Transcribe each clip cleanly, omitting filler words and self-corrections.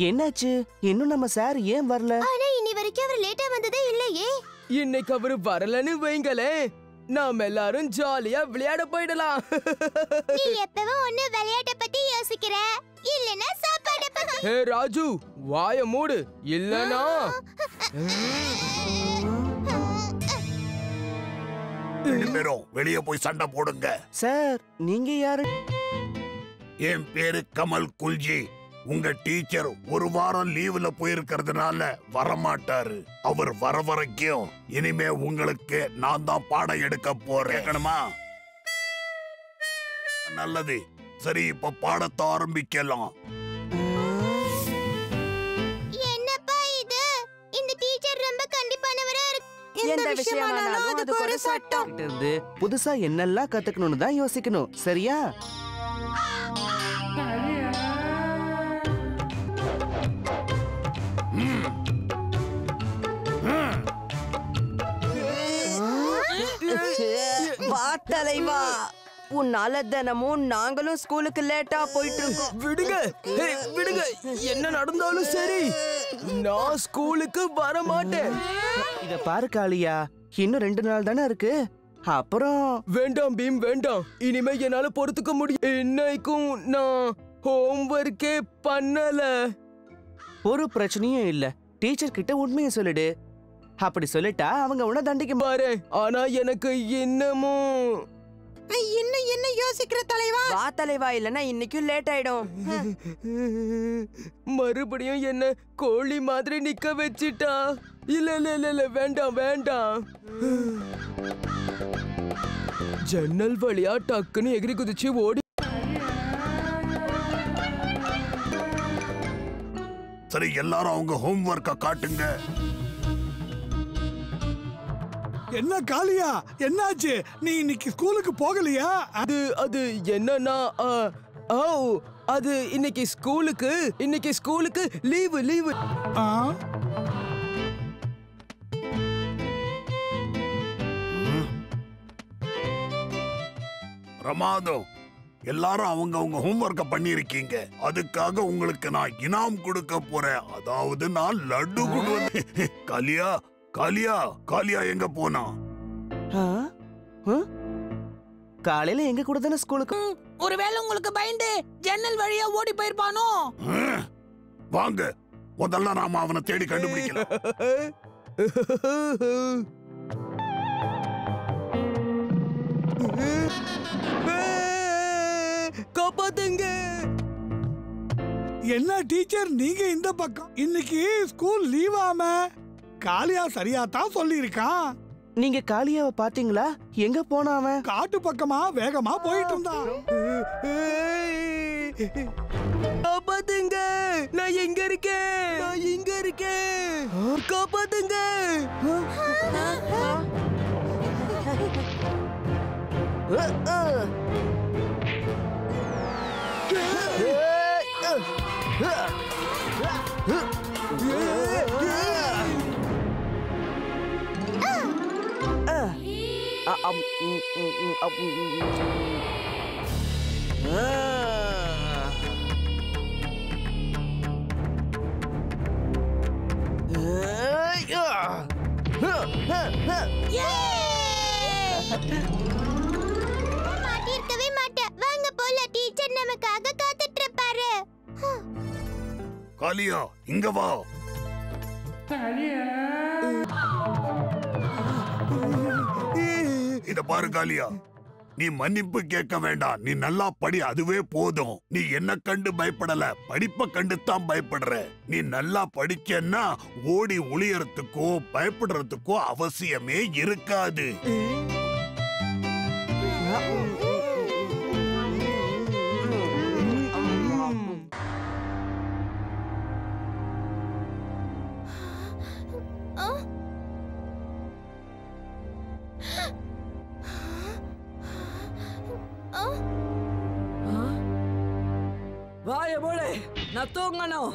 என்னாச்சு? இன்னும் நம்ம சார் ஏன் வரல? ஆனா இன்னி வரைக்கும் அவர் லேட்டா வந்ததே இல்லையே. இன்னைக்கு அவரு வரலன்னு வைங்களே, நாம எல்லாரும் ஜாலியா விளையாட போயிடலாம். நீ எப்பவும் ஒண்ணு விளையாட்ட பத்தி யோசிக்கிற, இல்லனா சாப்பாட பத்தி. ஹே ராஜு, வாய மூடு, இல்லனா ரெண்டு பேரும் வெளியே போய் சண்டை போடுங்க. சார் நீங்க யாரு? என் பேரு கமல் குல்ஜி. உங்க டீச்சர் ஒரு வாரம் லீவ்ல போயிருக்கிறதுனால வரமாட்டாரு. அவர் வர வரைக்கும் இனிமே உங்களுக்கு நான் தான் பாடம் எடுக்க போறேன். நல்லது. சரி, இப்ப பாடத்தை ஆரம்பிக்கலாம். என்னப்பா இது? இந்த டீச்சர் ரொம்ப கண்டிப்பானவரா இருக்கு. எந்த விஷயமானாலும் அதுக்கு ஒரு சட்டம். இருந்து புதுசா என்னெல்லாம் கத்துக்கணும்னு தான் யோசிக்கணும், சரியா? வா தலைவா, உன்னால தினமும் நாங்களும் ஸ்கூலுக்கு லேட்டா போயிட்டு இருக்கோம். விடுங்க, ஹே, விடுங்க. என்ன நடந்தாலும் சரி, நான் ஸ்கூலுக்கு வர மாட்டேன். இத பாரு காளியா, இன்னும் 2 நாள் தானே இருக்கு. அப்புறம் வேண்டாம் பீம், வேண்டாம். இனிமே என்னால பொறுத்துக்க முடியும். இன்னைக்கும் நான் ஹோம்வொர்க்கே பண்ணல. ஒரு பிரச்சனையும் இல்ல. டீச்சர் கிட்ட உண்மையை சொல்லிடு. அப்படி சொல்லிட்டா அவங்க உன்னை தண்டிக்க பாரு. ஆனா எனக்கு இன்னமும் இன்னும் என்ன யோசிக்கிற தலைவா? வா தலைவா, இல்லனா இன்னைக்கும் லேட் ஆயிடும். மறுபடியும் என்ன கோழி மாதிரி நிக்க வச்சிட்டா. இல்ல இல்ல இல்ல இல்ல, வேண்டாம் வேண்டாம். ஜன்னல் வழியா டக்குன்னு எகிரி குதிச்சு ஓடி. சரி, எல்லாரும் அவங்க ஹோம்வொர்க்க காட்டுங்க. என்ன காளியா, என்னாச்சு? நீ இன்னைக்கு ஸ்கூலுக்கு போகலையா? அது என்னன்னா, அது இன்னைக்கு ஸ்கூலுக்கு லீவு. ரமாதோ, எல்லாரும் அவங்க ஹோம்வொர்க்க பண்ணிருக்கீங்க. அதுக்காக உங்களுக்கு நான் இனாம் கொடுக்க போறேன். அதாவது நான் லட்டு கொடுவேன். காளியா காளியா காளியா எங்க போனா? காலையில எங்க கூட தானே ஸ்கூலுக்கு. ஒருவேளை உங்களுக்கு பயந்து ஜன்னல் வழியா ஓடி போயிருப்பானோ? வாங்க, முதல்ல நாம அவனை தேடி கண்டுபிடிக்கலாம். காப்பாத்துங்க. என்ன டீச்சர், நீங்க இந்த பக்கம்? இன்னைக்கு ஸ்கூல் லீவாம? காளியா சரியா தான் சொல்லி இருக்கான். நீங்க காளியாவை பாத்தீங்களா? எங்க போனா அவன்? காட்டு பக்கமா வேகமா போயிட்டு இருந்தான். காப்பாத்துங்க, நான் எங்க இருக்கேன்? காப்பாத்துங்க. மாட்டிருக்கவே மாட்டேன். வாங்க போல, டீச்சர் நமக்காக காத்துட்டு இருப்பாரு. காளியா, இங்க வா. இத பாரு காளியா, நீ மன்னிப்பு கேட்க வேண்டாம். நீ நல்லா படி, அதுவே போதும். நீ என்ன கண்டு பயப்படல, படிப்பை கண்டு தான் பயப்படுற. நீ நல்லா படிச்சேன்னா ஓடி ஒளியறதுக்கோ பயப்படுறதுக்கோ அவசியமே இருக்காது. வாய போடு, நான் தூங்கணும்.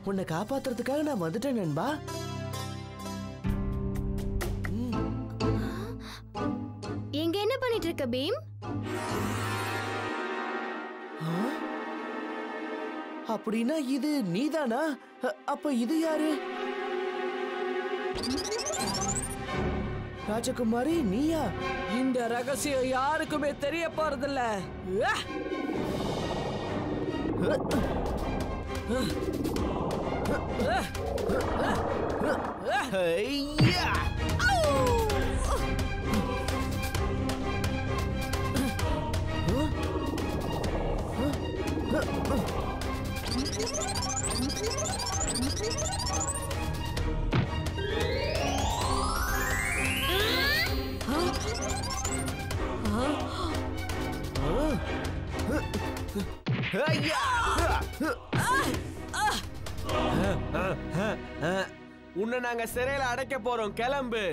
உன்னை காப்பாத்துறதுக்காக நான் வந்துட்டேன் நண்பா. எங்க என்ன பண்ணிட்டு இருக்க பீம்? அப்படின்னா இது நீதானா? அப்ப இது யாரு? ராஜகுமாரி நீயா? இந்த ரகசியம் யாருக்குமே தெரிய போறதில்ல. ஐயா! உன்னை நாங்க சிறையில அடைக்க போறோம், கிளம்பு.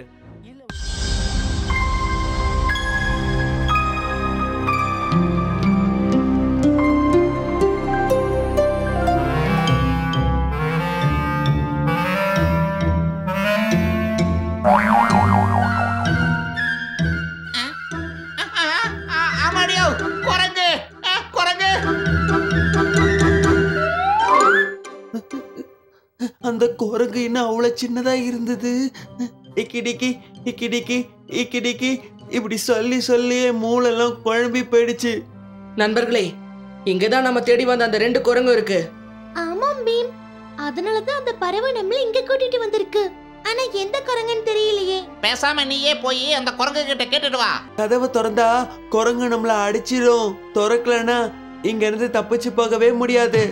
ஆமாடியோ, குரங்கு குரங்கு. அந்த குரங்கு இன்னும் அவ்வளவு சின்னதா இருந்தது. இக்கிடிக்கி இக்கிடிக்கி இக்கிடிக்கி இப்படி சொல்லி சொல்லியே மூளெல்லாம் குழம்பி போயிடுச்சு. நண்பர்களே, இங்கதான் நம்ம தேடி வந்த அந்த 2 குரங்கு இருக்கு. ஆமாம் பீம், அதனாலதான் அந்த பறவை நம்மள இங்க கூட்டிட்டு வந்திருக்கு. ஆனா எந்த குரங்குன்னு தெரியலையே. பேசாம நீயே போய் அந்த குரங்கு கிட்ட கேட்டுட்டு வா. கதவை திறந்தா குரங்கு நம்மள அடிச்சிரும். திறக்கலனா இங்க இருந்து தப்பிச்சு போகவே முடியாது.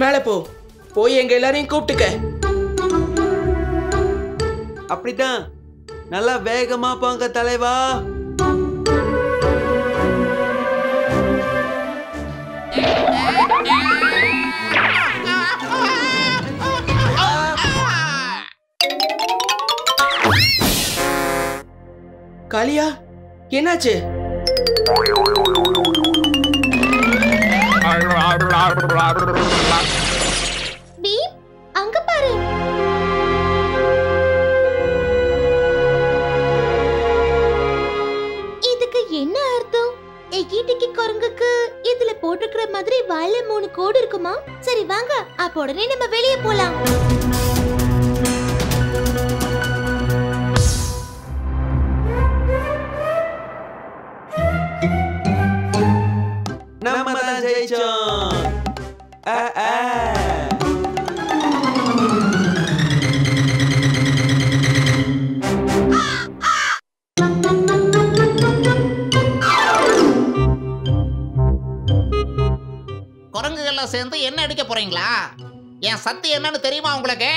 மேலே போ, போய் எங்க எல்லாரையும் கூப்பிட்டுக்க. அப்படிதான், நல்லா வேகமா போங்க தலைவா. காளியா, என்னாச்சு? பீம், அங்க பாரு. இதுக்கு என்ன அர்த்தம்? எகிட்டிக்கு குரங்குக்கு இதுல போட்டுக்கிற மாதிரி வாயில 3 கோடு இருக்குமா? சரி வாங்க, அப்ப உடனே நம்ம வெளியே போலாம். நம்ம தான் ஜெயிச்சோம். குரங்குகள்லாம் சேர்ந்து என்ன அடிக்க போறீங்களா? என் சக்தி என்னன்னு தெரியுமா உங்களுக்கு?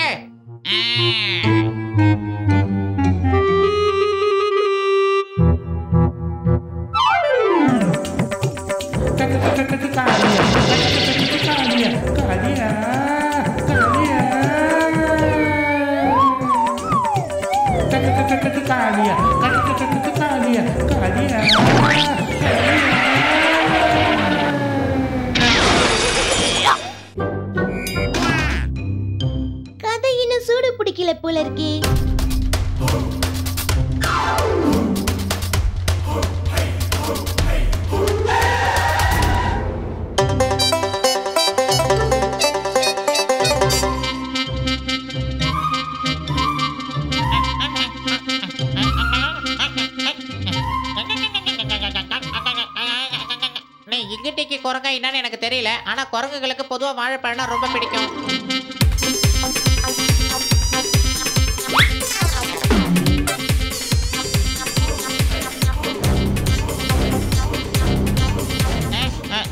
கதை இன்னும் சூடு பிடிக்கல போல இருக்கே. குரங்கா என்னன்னு எனக்கு தெரியல. ஆனா குரங்குகளுக்கு பொதுவா வாழைப்பழம்னா ரொம்ப பிடிக்கும்.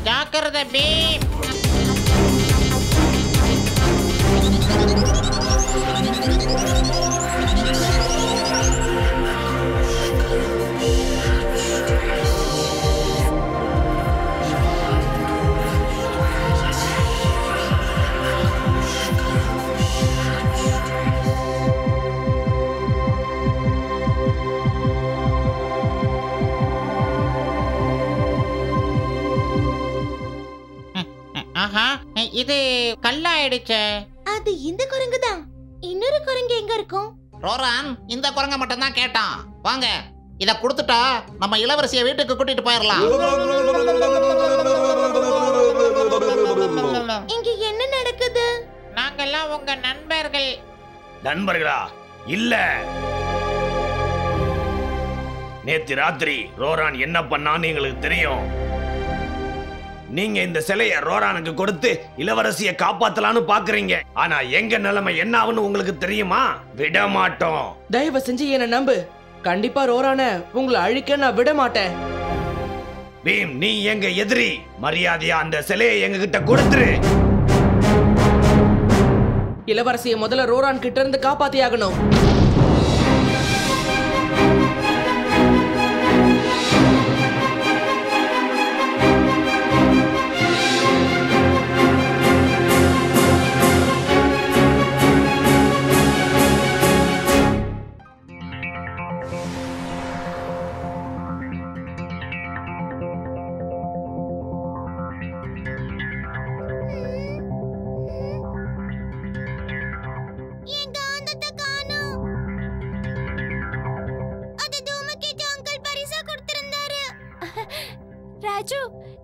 ஜாக்கிரதை பீம். ஆஹா, இது கல்லாயிடுச்சே. அது இந்த குரங்கு தான். இன்னொரு குரங்கு எங்க இருக்கும்? ரோரான் இந்த குரங்க மட்டும் தான் கேட்டான். வாங்க, இத கொடுத்துட்டா நம்ம இளவரசியை வீட்டுக்கு கூட்டிட்டு போயிடலாம். இங்க என்ன நடக்குது? நாங்கெல்லாம் உங்க நண்பர்கள். நண்பர்களா? இல்ல, நேத்து ராத்திரி ரோரான் என்ன பண்ணான்னு எங்களுக்கு தெரியும். நீங்க இந்த சிலைய ரோரானுக்கு கொடுத்து இளவரசியை காப்பாத்தலான்னு பாக்குறீங்க. ஆனா எங்க நிலைமை என்ன ஆகுன்னு உங்களுக்கு தெரியுமா? விட மாட்டோம். தயவு செஞ்சு என்ன நம்பு. கண்டிப்பா ரோரான உங்களை அழிக்க நான் விட மாட்டேன். பீம், நீ எங்க எதிரி. மரியாதையா அந்த சிலையை எங்க கிட்ட கொடுத்துரு. இளவரசியை முதல்ல ரோரான் கிட்ட இருந்து காப்பாத்தி ஆகணும். ராஜு,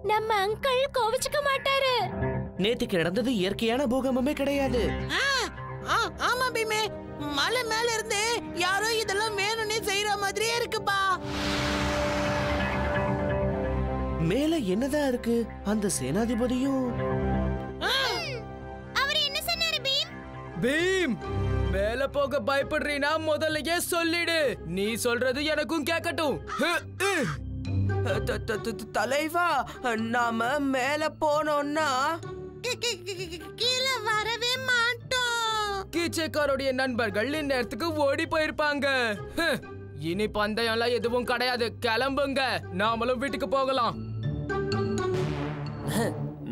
நம்ம அங்கிள் கோவிச்சுக்க மாட்டாரு. நேத்துக்கு நடந்தது இயற்கையான பூகம்பமே கிடையாது. ஆமா பீமே, மலை மேல இருந்து யாரோ இதெல்லாம் வேணும்னே செய்யற மாதிரியே இருக்குப்பா. மேல என்னதான் இருக்கு? அந்த சேனாதிபதியும் அவர் என்ன சொன்னாரு பீம்? பீம், மேல போக பயப்படுறீனா முதல்லயே சொல்லிடு. நீ சொல்றது எனக்கும் கேட்கட்டும். தலைவா, நாம மேல போனோம்னா கீழே வரவே மாட்டோம். கீச்சைக்காரோடைய நண்பர்கள் இந்நேரத்துக்கு ஓடி போயிருப்பாங்க. இனி பந்தயம்லாம் எதுவும் கிடையாது. கிளம்புங்க, நாமளும் வீட்டுக்கு போகலாம்.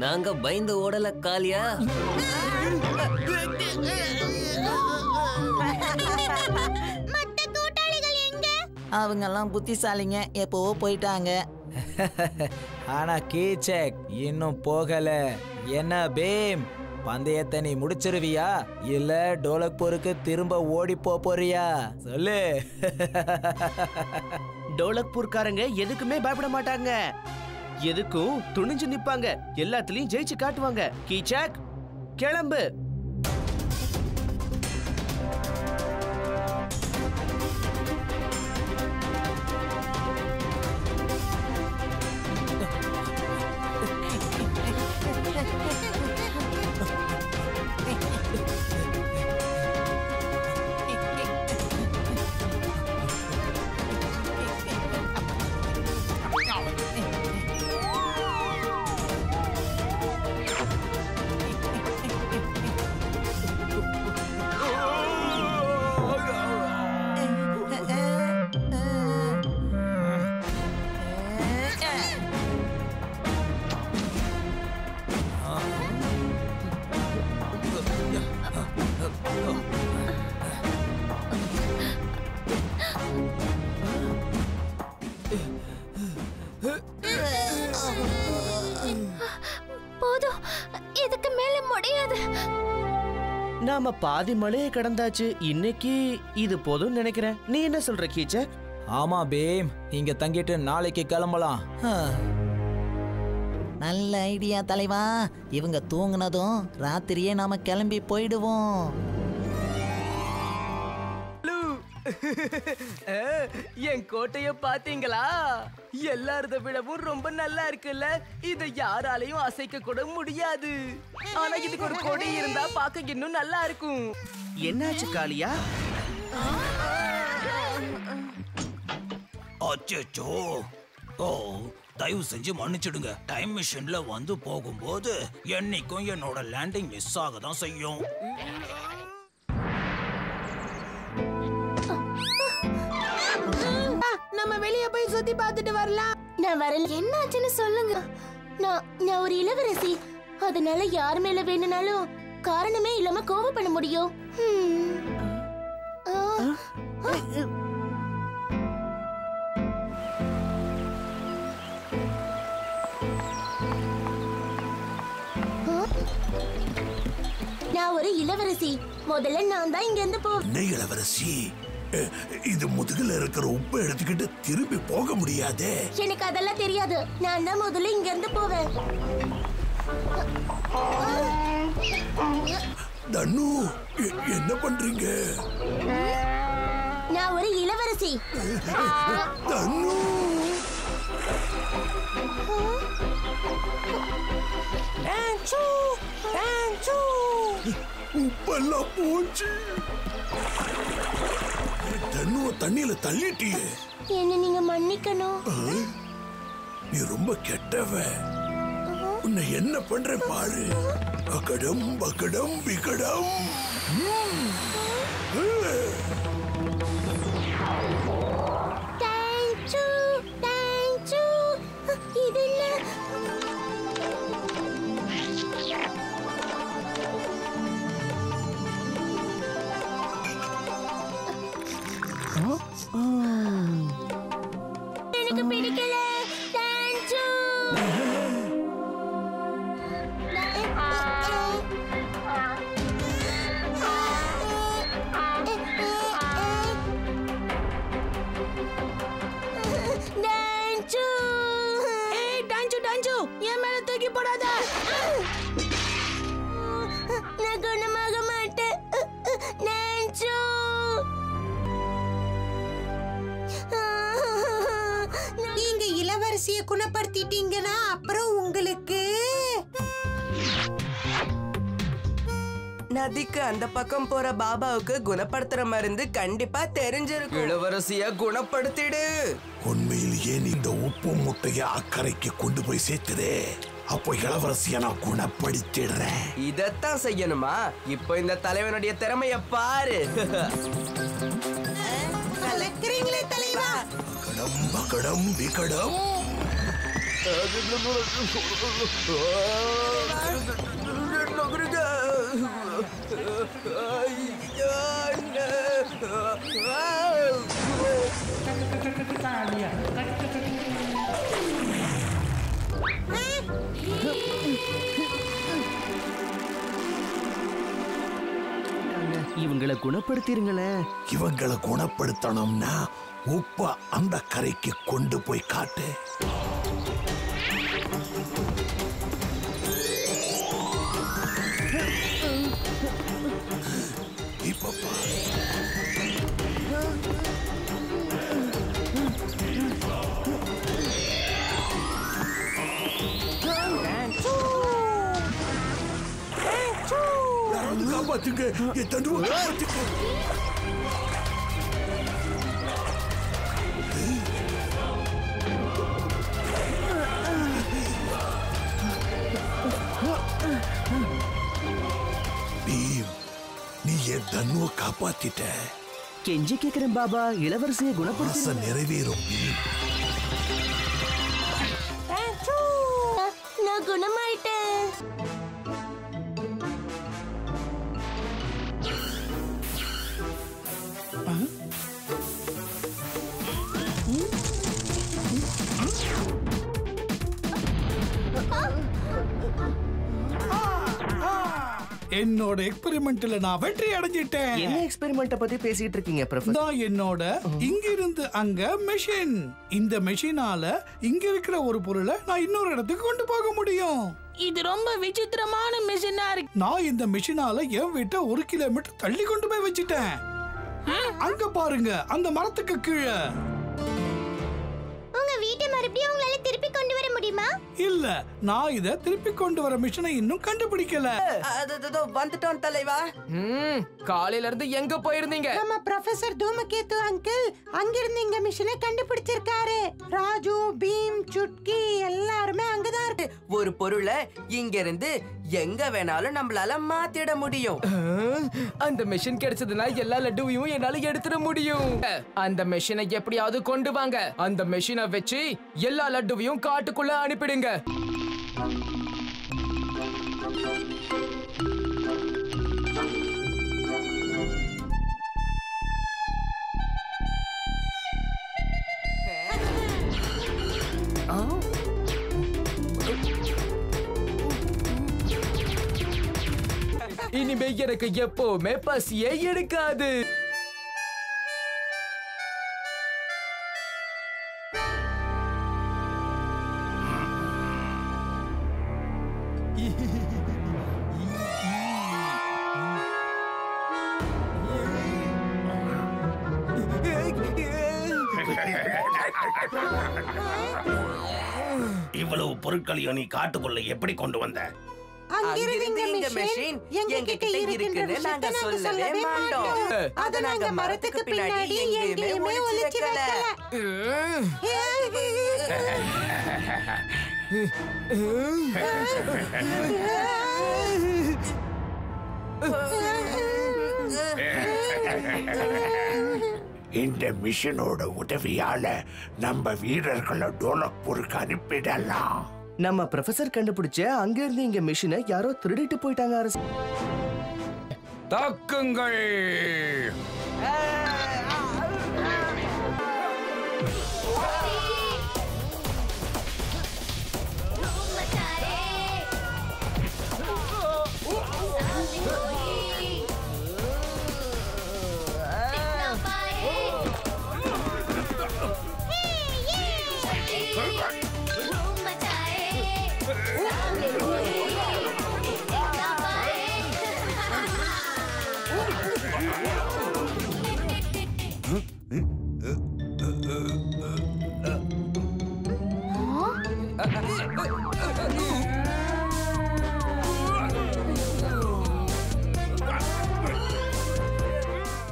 நாங்க பயந்து ஓடல காலியா. மத்த கூட்டாளிகள் எங்க? அவங்கெல்லாம் புத்திசாலிங்க, எப்பவோ போயிட்டாங்க. ஆனா கீச்சக் இன்னும் போகல. என்ன பீம், பந்தயத்தை நீ முடிச்சிருவியா இல்ல டோலக்பூருக்கு திரும்ப ஓடி போறியா? சொல்லு. டோலக்பூர்காரங்க எதுக்குமே பயப்பட மாட்டாங்க. எதுக்கும் துணிஞ்சு நிப்பாங்க. எல்லாத்துலயும் ஜெயிச்சு காட்டுவாங்க. கீச்சக், கிளம்பு. போதும், இதுக்கு மேல முடியாது. நாம பாதி மலையை கடந்தாச்சு. இன்னைக்கு இது போதும் நினைக்கிறேன். நீ என்ன சொல்ற கீச்சக்? ஆமா பீம், இங்க தங்கிட்டு நாளைக்கு கிளம்பலாம். நல்ல ஐடியா தலைவா. இவங்க தூங்குனதும் ராத்திரியே நாம கிளம்பி போயிடுவோம். என் கோட்டைய பாத்தீங்களா? எல்லாரத விடவும் ரொம்ப நல்லா இருக்குல்ல. இத யாராலையும் அசைக்க கூட முடியாது. ஆனா இதுக்கு ஒரு கொடி இருந்தா பார்க்க இன்னும் நல்லா இருக்கும். என்னாச்சு காளியா? அச்சோ, ஓ தயவு செஞ்சு மன்னிச்சிடுங்க. டைம் மிஷின்ல வந்து போகும்போது என்னைக்கும் என்னோட லேண்டிங் மிஸ் ஆக தான் செய்யும். நம்ம வெளிய போய் சுத்தி பார்த்துட்டு வரலாம். நான் வரல. என்னாச்சுன்னு சொல்லுங்க. நான் ஒரு இளவரசி, அதனால யார் மேல வேணும்னாலும் காரணமே இல்லாம கோபம் பண்ண முடியும். நான் ஒரு இளவரசி. முதல்ல நான் தான் இங்க இருந்து என்ன இளவரசி? இது முதுகுல இருக்கிற உப்பு எடுத்துக்கிட்டு திரும்பி போக முடியாதே. எனக்கு அதெல்லாம் தெரியாது. நான் தான் முதல்ல இங்க இருந்து போவேன். தன்னு, என்ன பண்றீங்க? நான் ஒரு இளவரசி. தன்னு, உப்பெல்லாம் போச்சு. தண்ணுவ தண்ணியில தள்ளிட்டியே. என்ன நீங்க மன்னிக்கணும். நீ ரொம்ப கெட்டவ. உன்னை என்ன பண்ற பாரு. அகடம் பகடம் விகடம். இது என்ன? எனக்கு பிடிக்கல. என் மேல தூக்கி போடாத. நான் குணமாக மாட்டேன். நீங்க இளவரசியை குணப்படுத்திட்டீங்கன்னா அப்புறம் உங்களுக்கு நதிக்கு அந்த பக்கம் போற பாபாவுக்கு குணப்படுத்துற மருந்து கண்டிப்பா தெரிஞ்சிருக்கும். இளவரசிய குணப்படுத்திடு. உண்மையிலேயே நீ இந்த உப்பு முட்டைய அக்கறைக்கு கொண்டு போய் சேர்த்துதே. அப்போ இளவரசிய நான் குணப்படுத்திடுறேன். இதத்தான் செய்யணுமா? இப்போ இந்த தலைவனுடைய திறமைய பாரு. கலக்குறீங்களே தலைவா. கடம் பகடம் விகடம். இவங்களை குணப்படுத்திருங்களேன். இவங்களை குணப்படுத்தணும்னா உப்ப அந்த கரைக்கு கொண்டு போய் காட்டு. இப்ப காப்பாத்துங்க, என் தண்டுவ காப்பாத்துங்க. பீம், நீ என் தன்னுவ காப்பாத்திட்ட. கெஞ்சி கேக்குறேன் பாபா, இளவரசியை குணப்படுத்த நிறைவேறும் பீம். நான் குணமாயிட்டேன். என்னோட எக்ஸ்பெரிமெண்ட்ல நான் வெற்றி அடைஞ்சிட்டேன். என்ன எக்ஸ்பெரிமெண்ட்ட பத்தி பேசிட்டு இருக்கீங்க ப்ரொஃபசர்? தான் என்னோட இங்கிருந்து அங்க மெஷின். இந்த மெஷினால இங்க இருக்கிற ஒரு பொருளை நான் இன்னொரு இடத்துக்கு கொண்டு போக முடியும். இது ரொம்ப விசித்திரமான மிஷினா இருக்கு. நான் இந்த மிஷினால என் வீட்டை 1 கிலோமீட்டர் தள்ளி கொண்டு போய் வச்சிட்டேன். அங்க பாருங்க, அந்த மரத்துக்கு கீழே. உங்க வீட்டை மறுபடியும் உங்களால திருப்பி கொண்டு வர முடியுமா? இல்ல, நான் இத திருப்பி கொண்டு வர மிஷனை இன்னும் கண்டுபிடிக்கல. வந்துட்டோம் தலைவா. காலையில இருந்து எங்க போயிருந்தீங்க? நம்ம ப்ரொஃபசர் தூமகேத்து அங்கிள் அங்கிருந்து இங்க மிஷினை கண்டுபிடிச்சிருக்காரு. ராஜு, பீம், சுட்கி எல்லாருமே அங்கதான் இருக்கு. ஒரு பொருளை இங்க இருந்து எங்க வேணாலும் நம்மளால மாத்திட முடியும். அந்த மெஷின் கிடைச்சதுன்னா எல்லா லட்டுவையும் என்னால எடுத்துட முடியும். அந்த மெஷினை எப்படியாவது கொண்டு வாங்க. அந்த மெஷினை வச்சு எல்லா லட்டுவையும் காட்டுக்குள்ள அனுப்பிடுங்க. இனிமே எனக்கு எப்பவுமே பசியே எடுக்காது. இவ்வளவு பொருட்களையும் நீ காட்டுக்குள்ள எப்படி கொண்டு வந்த? அங்கிருந்து இங்க மெஷின் எங்க கிட்ட இருக்குன்னு நாங்க சொல்லவே மாட்டோம். அத நாங்க மரத்துக்கு பின்னாடி எங்கேயுமே ஒளிச்சு வைக்கல. இந்த மிஷனோட உதவியால நம்ம வீரர்களை டோலக்பூருக்கு அனுப்பிடலாம். நம்ம ப்ரொஃபசர் கண்டுபிடிச்ச அங்க இருந்து இங்க மிஷினை யாரோ திருடிட்டு போயிட்டாங்க. அரசு தாக்குங்கள்.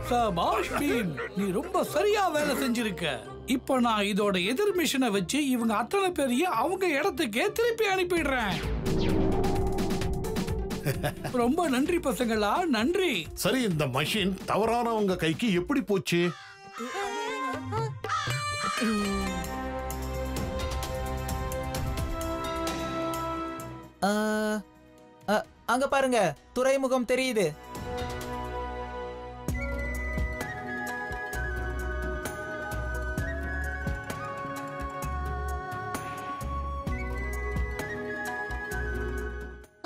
சபாஷ் பீம், நீ ரொம்ப சரியா வேலை செஞ்சிருக்க. இப்போ நான் இதோட எதிர் மிஷனை வச்சு இவங்க அத்தனை பேரையும் அவங்க இடத்துக்கே திருப்பி அனுப்பிடுறேன். ரொம்ப நன்றி பசங்களா, நன்றி. சரி, இந்த மஷின் தவறானவங்க கைக்கு எப்படி போச்சு? அங்க பாருங்க, துறைமுகம் தெரியுது.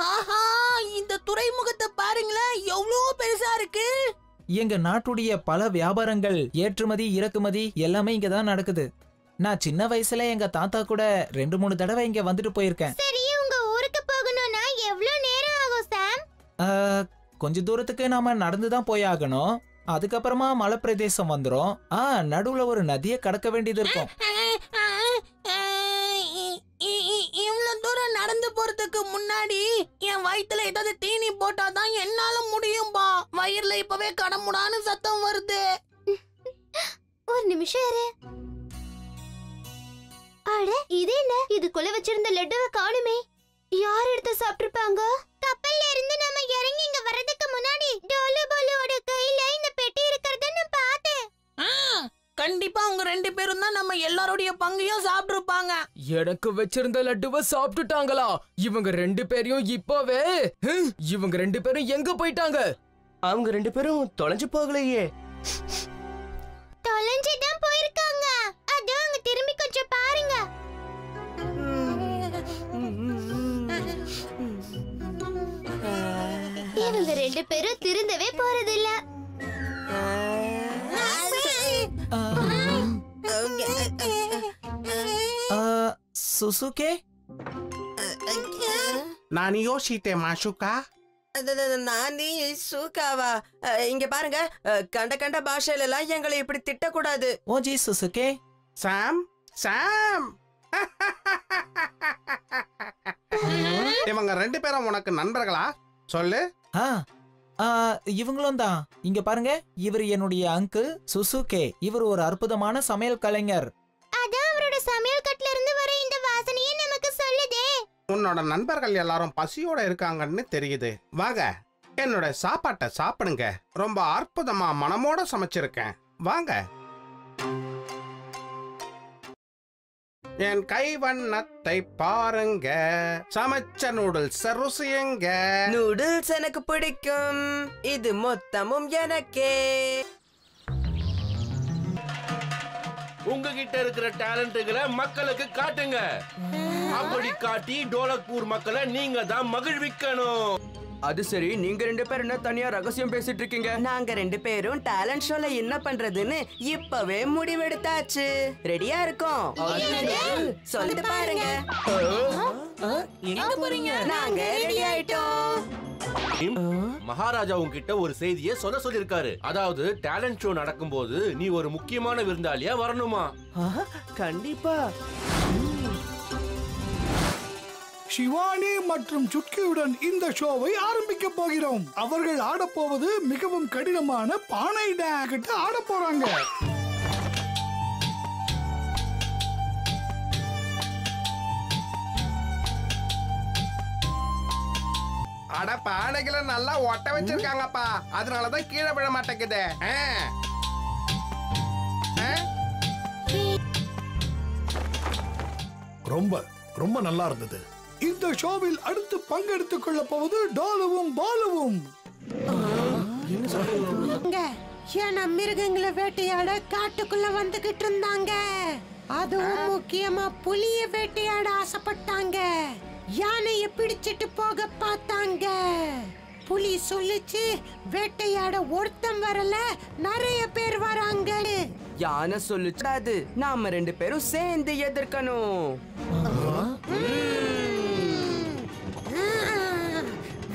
ஆஹா, இந்த துறைமுகத்தை பாருங்களேன், எவ்வளவு பெருசா இருக்கு. எங்க நாட்டுடைய பல வியாபாரங்கள், ஏற்றுமதி இறக்குமதி எல்லாமே இங்க தான் நடக்குது. நான் சின்ன வயசுல எங்க தாத்தா கூட 2-3 தடவை இங்க வந்துட்டு போயிருக்கேன். சரி, உங்க ஊருக்கு போகணும்னா எவ்வளவு நேரம் ஆகும் சாம்? கொஞ்ச தூரத்துக்கு நாம நடந்து தான் போய் ஆகணும். அதுக்கப்புறமா மலை பிரதேசம் வந்துரும். நடுவுல ஒரு நதியை கடக்க வேண்டியது இருக்கும். இவ்வளவு தூரம் நடந்து போறதுக்கு முன்னாடி என் வயித்துல ஏதாவது தீனி போட்டாதான் என்னால முடியும்பா. வயிறுல இப்பவே கடமுடான்னு சத்தம் வருது. ஒரு நிமிஷம் இரு. அட, இது என்ன? இதுக்குள்ள வச்சிருந்த லட்டுவை காணுமே. யார் எடுத்து சாப்பிட்டிருப்பாங்க? கப்பல்ல இருந்து நம்ம இறங்கி இங்க வரதுக்கு முன்னாடி டோலு போலோட கையில இந்த பெட்டி இருக்கிறத நான் பார்த்தேன். கண்டிப்பா அவங்க 2 பேரும் தான் நம்ம எல்லாரோடைய பங்கையும் சாப்பிட்டுருப்பாங்க. எனக்கு வச்சிருந்த லட்டுவை சாப்பிட்டுட்டாங்களா? இவங்க 2 பேரையும் இப்பவே இவங்க 2 பேரும் எங்க போயிட்டாங்க? அவங்க 2 பேரும் தொலைஞ்சு போகலையே. தொலைஞ்சு தான் போயிருக்காங்க. அது அங்க திரும்பி கொஞ்சம் பாருங்க. இவங்க 2 பேரும் திருந்தவே போறதில்ல. சுசுகே, நான் யோசித்தேன் மாஷுகா. நானி சூக்காவா இங்க பாருங்க கண்ட கண்ட பாஷையில எல்லாம் எங்களை இப்படி திட்டக்கூடாது. ஓஜி சுசுகே. சாம் சாம் இவங்க 2 பேரும் உனக்கு நண்பர்களா? சொல்லு. இவங்களும் தான். இங்க பாருங்க, இவர் என்னுடைய அங்கிள் சுசுகே. இவர் ஒரு அற்புதமான சமையல் கலைஞர். அதான் அவரோட சமையல் கட்டுல இருந்து வர இந்த வாசனையே நமக்கு சொல்லுதே. உன்னோட நண்பர்கள் எல்லாரும் பசியோட இருக்காங்கன்னு தெரியுது. வாங்க, என்னோட சாப்பாட்டை சாப்பிடுங்க. ரொம்ப அற்புதமா மனமோட சமைச்சிருக்கேன். வாங்க. என் கை வண்ணத்தை பாருங்க. சமைச்ச நூடுல்ஸ் ருசியுங்க. நூடுல்ஸ் எனக்கு பிடிக்கும். இது மொத்தமும் எனக்கே. உங்ககிட்ட இருக்கிற டேலண்ட்களை மக்களுக்கு காட்டுங்க. அப்படி காட்டி டோலக்பூர் மக்களை நீங்க தான் மகிழ்விக்கணும். அது சரி, நீங்க 2 பேரும் என்ன தனியா ரகசியம் பேசிட்டு இருக்கீங்க? நாங்க 2 பேரும் டேலண்ட் ஷோல என்ன பண்றதுன்னு இப்பவே முடிவெடுத்தாச்சு. ரெடியா இருக்கோம். சொல்லிட்டு பாருங்க. எங்க போறீங்க? நாங்க ரெடி ஆயிட்டோம். மகாராஜா உன்கிட்ட ஒரு செய்தியை சொல்லிருக்காரு. அதாவது டேலண்ட் ஷோ நடக்கும்போது நீ ஒரு முக்கியமான விருந்தாளியா வரணுமா? கண்டிப்பா. சிவானி மற்றும் சுட்கியுடன் இந்த ஷோவை ஆரம்பிக்க போகிறோம். அவர்கள் ஆடப்போவது மிகவும் கடினமான பானை டான்ஸ் கிட்ட ஆட போறாங்க. அட, பானைகளை நல்லா ஒட்ட வச்சிருக்காங்கப்பா. அதனாலதான் கீழே விழ மாட்டேங்குது. ரொம்ப ரொம்ப நல்லா இருந்தது. இந்த ஷோவில் அடுத்து பங்கெடுத்துக் கொள்ள போவது டோலுவும் பாலுவும். ஏன்னா மிருகங்களை வேட்டையாட காட்டுக்குள்ள வந்துகிட்டு இருந்தாங்க. அதுவும் முக்கியமா புலிய வேட்டையாட ஆசைப்பட்டாங்க. யானைய பிடிச்சிட்டு போக பார்த்தாங்க. புலி சொல்லிச்சு, வேட்டையாட ஒருத்தம் வரல, நிறைய பேர் வராங்க. யானை சொல்லுச்சாது, நாம 2 பேரும் சேர்ந்து எதிர்க்கணும்.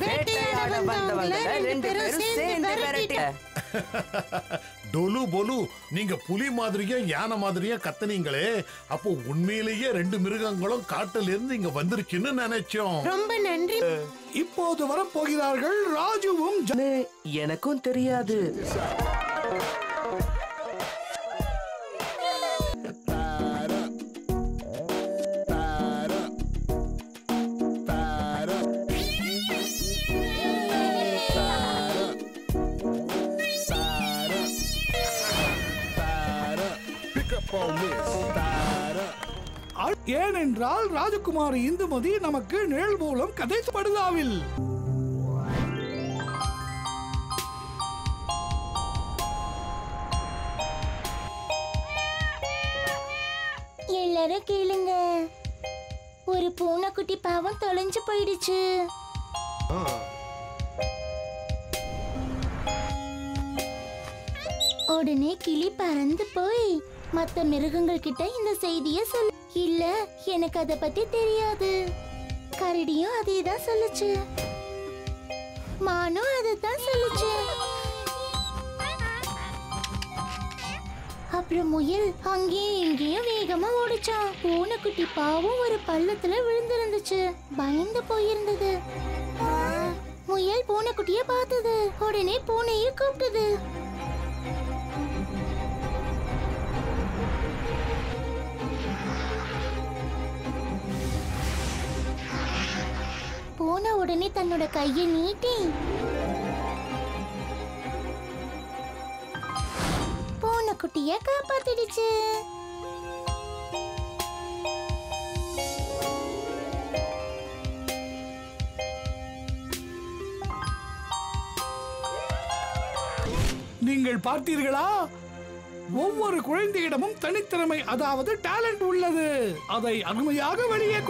வேட்டையாட வந்தவங்க 2 பேரும் சேர்ந்து விரட்ட. டோலு போலு, நீங்க புலி மாதிரியே யானை மாதிரியே கத்துனீங்களே, அப்போ உண்மையிலேயே 2 மிருகங்களும் காட்டுல இருந்து இங்க வந்துருச்சுன்னு நினைச்சோம். ரொம்ப நன்றி. இப்போது வரப்போகிறார்கள் ராஜுவும். எனக்கும் தெரியாது. ஏனென்றால் ராஜகுமாரி இந்துமதி நமக்கு நிழல் மூலம் கதை படுதாவில். எல்லாரும் கேளுங்க. ஒரு பூனைக்குட்டி பாவம் தொலைஞ்சு போயிடுச்சு. உடனே கிளி பறந்து போய் மத்த மிருகங்கள் கிட்ட இந்த செய்திய சொல்ல. இல்ல, எனக்கு அத பத்தி தெரியாது. கரடியும் அதேதான் சொல்லுச்சு. மானும் அததான் சொல்லுச்சு. அப்புறம் முயல் அங்கேயும் இங்கேயும் வேகமா ஓடிச்சான். பூனைக்குட்டி பாவம் ஒரு பள்ளத்துல விழுந்திருந்துச்சு. பயந்து போயிருந்தது. முயல் பூனைக்குட்டிய பார்த்தது. உடனே பூனையை கூப்பிட்டது. பூனை உடனே தன்னோட கையை நீட்டி பூனைக்குட்டிய காப்பாத்திடுச்சு. நீங்கள் பார்த்தீர்களா? ஒவ்வொரு குழந்தையிடமும் தனித்திறமை, அதாவது டேலண்ட் உள்ளது. அதை அருமையாக வெளியே